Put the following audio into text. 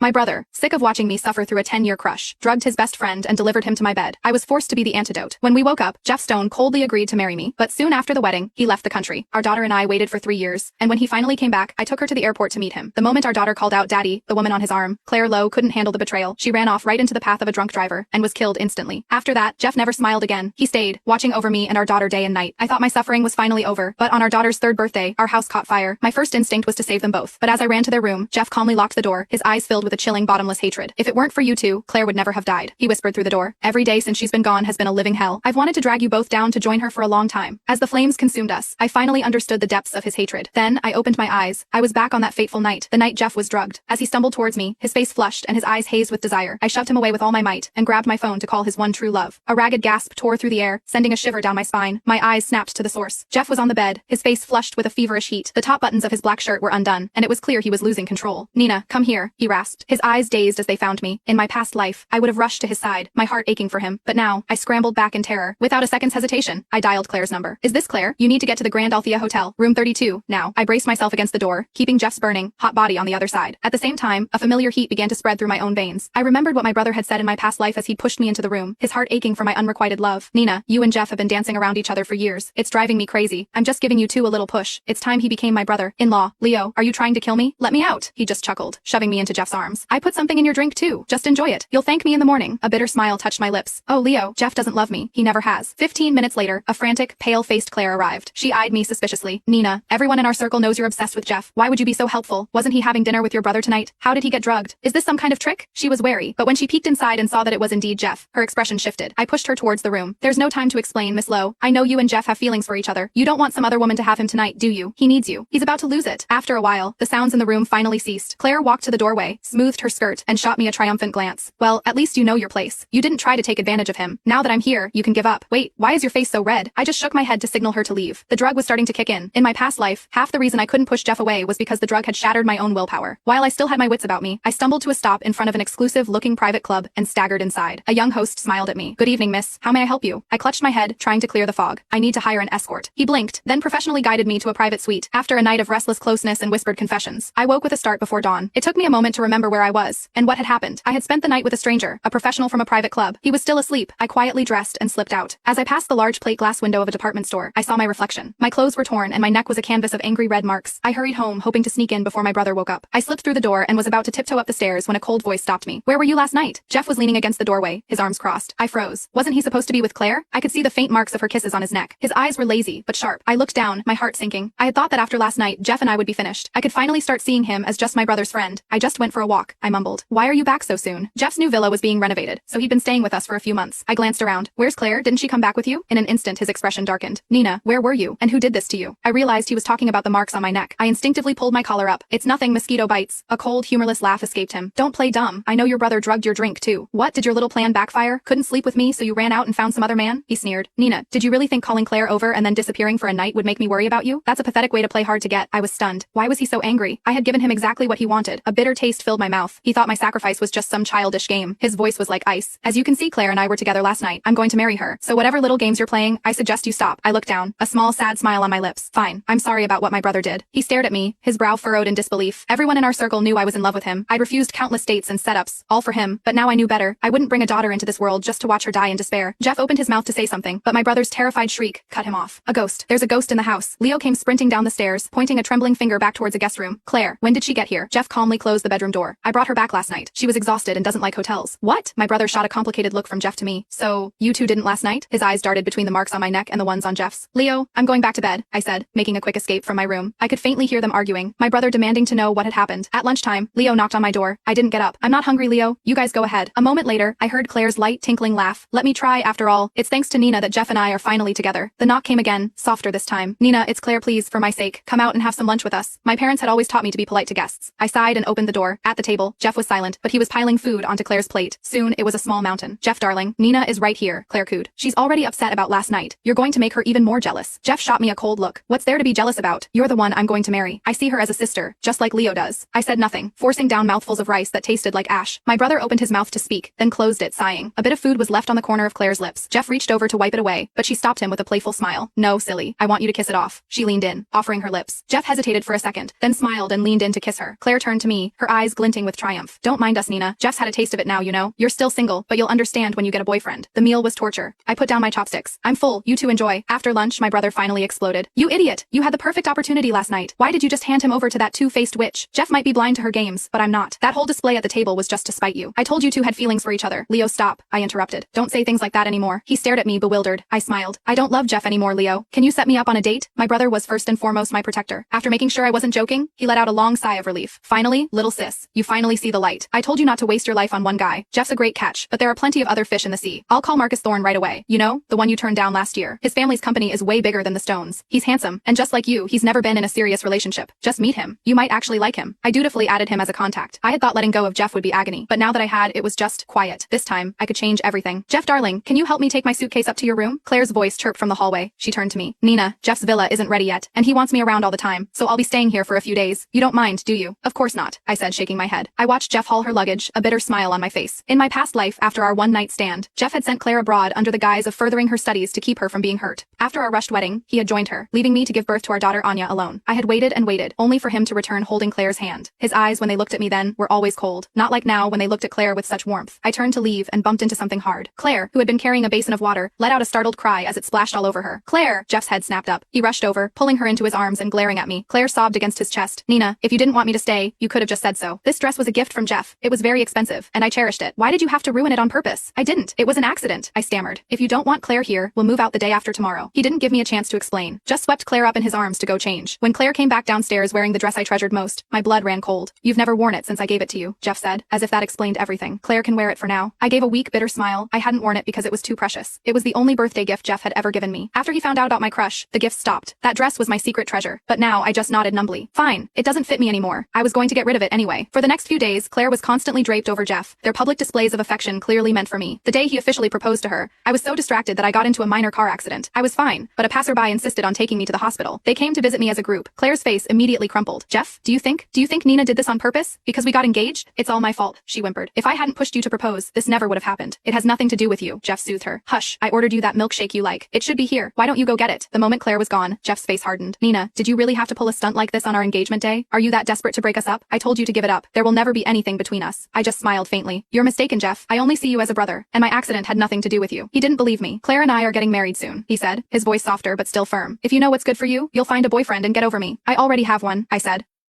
My brother, sick of watching me suffer through a 10-year crush, drugged his best friend and delivered him to my bed. I was forced to be the antidote. When we woke up, Jeff Stone coldly agreed to marry me, but soon after the wedding, he left the country. Our daughter and I waited for 3 years, and when he finally came back, I took her to the airport to meet him. The moment our daughter called out Daddy, the woman on his arm, Claire Lowe, couldn't handle the betrayal. She ran off right into the path of a drunk driver and was killed instantly. After that, Jeff never smiled again. He stayed, watching over me and our daughter day and night. I thought my suffering was finally over, but on our daughter's 3rd birthday, our house caught fire. My first instinct was to save them both, but as I ran to their room, Jeff calmly locked the door, his eyes filled with a chilling, bottomless hatred. If it weren't for you two, Claire would never have died, he whispered through the door. Every day since she's been gone has been a living hell. I've wanted to drag you both down to join her for a long time. As the flames consumed us, I finally understood the depths of his hatred. Then, I opened my eyes. I was back on that fateful night, the night Jeff was drugged. As he stumbled towards me, his face flushed and his eyes hazed with desire, I shoved him away with all my might and grabbed my phone to call his one true love. A ragged gasp tore through the air, sending a shiver down my spine. My eyes snapped to the source. Jeff was on the bed, his face flushed with a feverish heat. The top buttons of his black shirt were undone, and it was clear he was losing control. Nina, come here, he rasped, his eyes dazed as they found me. In my past life, I would have rushed to his side, my heart aching for him, but now, I scrambled back in terror. Without a second's hesitation, I dialed Claire's number. Is this Claire? You need to get to the Grand Althea Hotel, room 32, now. I braced myself against the door, keeping Jeff's burning, hot body on the other side. At the same time, a familiar heat began to spread through my own veins. I remembered what my brother had said in my past life as he pushed me into the room, his heart aching for my unrequited love. Nina, you and Jeff have been dancing around each other for years. It's driving me crazy. I'm just giving you two a little push. It's time he became my brother-in-law. Leo, are you trying to kill me? Let me out. He just chuckled, shoving me into Jeff's arms. I put something in your drink too. Just enjoy it. You'll thank me in the morning. A bitter smile touched my lips. Oh, Leo, Jeff doesn't love me. He never has. 15 minutes later, a frantic, pale-faced Claire arrived. She eyed me suspiciously. Nina, everyone in our circle knows you're obsessed with Jeff. Why would you be so helpful? Wasn't he having dinner with your brother tonight? How did he get drugged? Is this some kind of trick? She was wary, but when she peeked inside and saw that it was indeed Jeff, her expression shifted. I pushed her towards the room. There's no time to explain, Miss Lowe. I know you and Jeff have feelings for each other. You don't want some other woman to have him tonight, do you? He needs you. He's about to lose it. After a while, the sounds in the room finally ceased. Claire walked to the doorway, smoothed her skirt, and shot me a triumphant glance. Well, at least you know your place. You didn't try to take advantage of him. Now that I'm here, you can give up. Wait, why is your face so red? I just shook my head to signal her to leave. The drug was starting to kick in. In my past life, half the reason I couldn't push Jeff away was because the drug had shattered my own willpower. While I still had my wits about me, I stumbled to a stop in front of an exclusive-looking private club and staggered inside. A young host smiled at me. Good evening, miss. How may I help you? I clutched my head, trying to clear the fog. I need to hire an escort. He blinked, then professionally guided me to a private suite. After a night of restless closeness and whispered confessions, I woke with a start before dawn. It took me a moment to remember where I was and what had happened. I had spent the night with a stranger, a professional from a private club. He was still asleep. I quietly dressed and slipped out. As I passed the large plate glass window of a department store, I saw my reflection. My clothes were torn and my neck was a canvas of angry red marks. I hurried home, hoping to sneak in before my brother woke up. I slipped through the door and was about to tiptoe up the stairs when a cold voice stopped me. Where were you last night? Jeff was leaning against the doorway, his arms crossed. I froze. Wasn't he supposed to be with Claire? I could see the faint marks of her kisses on his neck. His eyes were lazy, but sharp. I looked down, my heart sinking. I had thought that after last night, Jeff and I would be finished. I could finally start seeing him as just my brother's friend. I just went for a walk, I mumbled. Why are you back so soon? Jeff's new villa was being renovated, so he'd been staying with us for a few months. I glanced around. Where's Claire? Didn't she come back with you? In an instant, his expression darkened. Nina, where were you? And who did this to you? I realized he was talking about the marks on my neck. I instinctively pulled my collar up. It's nothing, mosquito bites. A cold, humorless laugh escaped him. Don't play dumb. I know your brother drugged your drink too. What, did your little plan backfire? Couldn't sleep with me, so you ran out and found some other man? He sneered. Nina, did you really think calling Claire over and then disappearing for a night would make me worry about you? That's a pathetic way to play hard to get. I was stunned. Why was he so angry? I had given him exactly what he wanted. A bitter taste filled my mouth. He thought my sacrifice was just some childish game. His voice was like ice. As you can see, Claire and I were together last night. I'm going to marry her. So whatever little games you're playing, I suggest you stop. I looked down, a small sad smile on my lips. Fine. I'm sorry about what my brother did. He stared at me, his brow furrowed in disbelief. Everyone in our circle knew I was in love with him. I'd refused countless dates and setups, all for him, but now I knew better. I wouldn't bring a daughter into this world just to watch her die in despair. Jeff opened his mouth to say something, but my brother's terrified shriek cut him off. A ghost. There's a ghost in the house. Leo came sprinting down the stairs, pointing a trembling finger back towards a guest room. Claire, when did she get here? Jeff calmly closed the bedroom door. I brought her back last night. She was exhausted and doesn't like hotels. What? My brother shot a complicated look from Jeff to me. So, you two didn't last night? His eyes darted between the marks on my neck and the ones on Jeff's. Leo, I'm going back to bed, I said, making a quick escape from my room. I could faintly hear them arguing, my brother demanding to know what had happened. At lunchtime, Leo knocked on my door. I didn't get up. I'm not hungry, Leo. You guys go ahead. A moment later, I heard Claire's light, tinkling laugh. Let me try, after all. It's thanks to Nina that Jeff and I are finally together. The knock came again, softer this time. Nina, it's Claire, please, for my sake. Come out and have some lunch with us. My parents had always taught me to be polite to guests. I sighed and opened the door. At the table, Jeff was silent, but he was piling food onto Claire's plate. Soon, it was a small mountain. Jeff, darling, Nina is right here, Claire cooed. She's already upset about last night. You're going to make her even more jealous. Jeff shot me a cold look. What's there to be jealous about? You're the one I'm going to marry. I see her as a sister, just like Leo does. I said nothing, forcing down mouthfuls of rice that tasted like ash. My brother opened his mouth to speak, then closed it, sighing. A bit of food was left on the corner of Claire's lips. Jeff reached over to wipe it away, but she stopped him with a playful smile. No, silly. I want you to kiss it off. She leaned in, offering her lips. Jeff hesitated for a second, then smiled and leaned in to kiss her. Claire turned to me, her eyes glinting glinting with triumph. Don't mind us, Nina. Jeff's had a taste of it now, you know. You're still single, but you'll understand when you get a boyfriend. The meal was torture. I put down my chopsticks. I'm full. You two enjoy. After lunch, my brother finally exploded. You idiot! You had the perfect opportunity last night. Why did you just hand him over to that two-faced witch? Jeff might be blind to her games, but I'm not. That whole display at the table was just to spite you. I told you two had feelings for each other. Leo, stop. I interrupted. Don't say things like that anymore. He stared at me, bewildered. I smiled. I don't love Jeff anymore, Leo. Can you set me up on a date? My brother was first and foremost my protector. After making sure I wasn't joking, he let out a long sigh of relief. Finally, little sis, you finally see the light. I told you not to waste your life on one guy. Jeff's a great catch, but there are plenty of other fish in the sea. I'll call Marcus Thorne right away. You know, the one you turned down last year. His family's company is way bigger than the Stones. He's handsome, and just like you, he's never been in a serious relationship. Just meet him. You might actually like him. I dutifully added him as a contact. I had thought letting go of Jeff would be agony, but now that I had, it was just quiet. This time, I could change everything. Jeff, darling, can you help me take my suitcase up to your room? Claire's voice chirped from the hallway. She turned to me. Nina, Jeff's villa isn't ready yet, and he wants me around all the time, so I'll be staying here for a few days. You don't mind, do you? Of course not, I said, shaking my head. I watched Jeff haul her luggage, a bitter smile on my face. In my past life, after our one-night stand, Jeff had sent Claire abroad under the guise of furthering her studies to keep her from being hurt. After our rushed wedding, he had joined her, leaving me to give birth to our daughter Anya alone. I had waited and waited, only for him to return holding Claire's hand. His eyes, when they looked at me then, were always cold. Not like now when they looked at Claire with such warmth. I turned to leave and bumped into something hard. Claire, who had been carrying a basin of water, let out a startled cry as it splashed all over her. Claire! Jeff's head snapped up. He rushed over, pulling her into his arms and glaring at me. Claire sobbed against his chest. Nina, if you didn't want me to stay, you could have just said so. This dress was a gift from Jeff. It was very expensive, and I cherished it. Why did you have to ruin it on purpose? I didn't. It was an accident, I stammered. If you don't want Claire here, we'll move out the day after tomorrow. He didn't give me a chance to explain. Just swept Claire up in his arms to go change. When Claire came back downstairs wearing the dress I treasured most, my blood ran cold. You've never worn it since I gave it to you, Jeff said, as if that explained everything. Claire can wear it for now. I gave a weak, bitter smile. I hadn't worn it because it was too precious. It was the only birthday gift Jeff had ever given me. After he found out about my crush, the gift stopped. That dress was my secret treasure. But now I just nodded numbly. Fine. It doesn't fit me anymore. I was going to get rid of it anyway. For the next few days, Claire was constantly draped over Jeff, their public displays of affection clearly meant for me. The day he officially proposed to her, I was so distracted that I got into a minor car accident. I was fine, but a passerby insisted on taking me to the hospital. They came to visit me as a group. Claire's face immediately crumpled. Jeff, do you think Nina did this on purpose? Because we got engaged? It's all my fault, she whimpered. If I hadn't pushed you to propose, this never would have happened. It has nothing to do with you, Jeff soothed her. Hush, I ordered you that milkshake you like. It should be here. Why don't you go get it? The moment Claire was gone, Jeff's face hardened. Nina, did you really have to pull a stunt like this on our engagement day? Are you that desperate to break us up? I told you to give it up. There will never be anything between us. I just smiled faintly. You're mistaken, Jeff. I only see you as a brother, and my accident had nothing to do with you. He didn't believe me. Claire and I are getting married soon, he said, his voice softer but still firm. If you know what's good for you, you'll find a boyfriend and get over me. I already have one, I said.